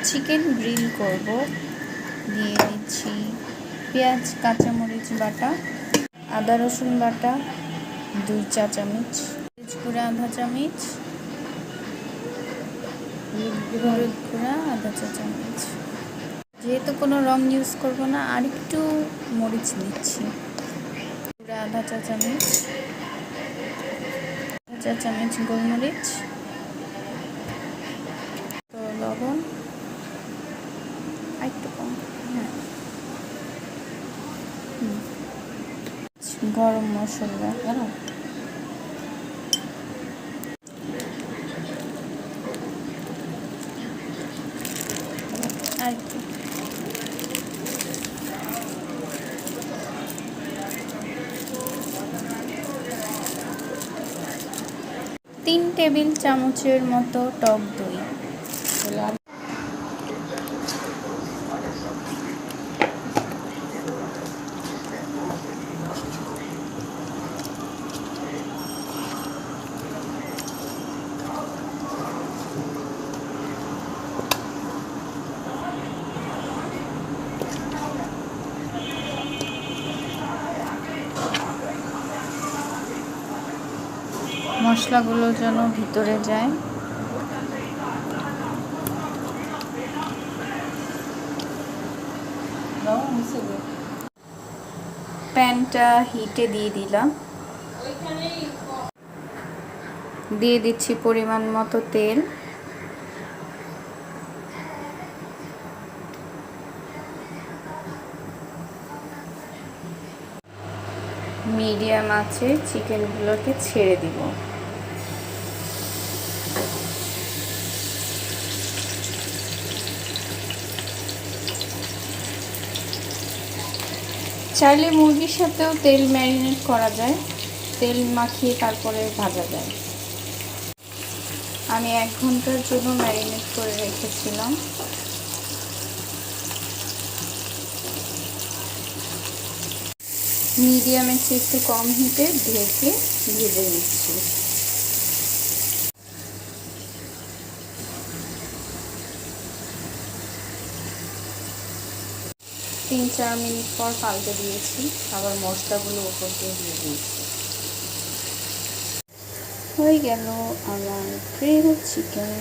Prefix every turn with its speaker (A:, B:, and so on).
A: Chicken grill করব। দিয়ে দিচ্ছি পেঁয়াজ, কাঁচামরিচ বাটা, আদা রসুন বাটা 2 চা চামচ, মরিচ গুঁড়া আধা চামচ, হলুদ গুঁড়া আধা চা চামচ। যেহেতু কোনো রং ইউজ করব না, আর একটু মরিচ দিচ্ছি। গুঁড়া আধা চা চামচ, আধা চা চামচ গোলমরিচ, তো লবণ একটু কম, হ্যাঁ, গরম মশলা আর কি 3 টেবিল চামচের মতো টক দই। মশলাগুলো যেন ভিতরে যায়। প্যানটা হিটে দিয়ে দিলাম। দিয়ে দিচ্ছি পরিমাণ মতো তেল। মিডিয়াম আঁচে চিকেনগুলোকে ছেড়ে দিব। চাইলে মুরগির সাথেও তেল ম্যারিনেট করা যায়, তেল মাখিয়ে তারপরে ভাজা যায়। আমি 1 ঘন্টার জন্য ম্যারিনেট করে রেখেছিলাম। মিডিয়ামের চেয়ে একটু কম হিটে ঢেকে ভেজে নিচ্ছি। 3-4 মিনিট পর পাল্টে দিয়েছি, আবার মশলাগুলো উপর দিয়ে দিয়েছি। হয়ে গেল আমার গ্রিল চিকেন।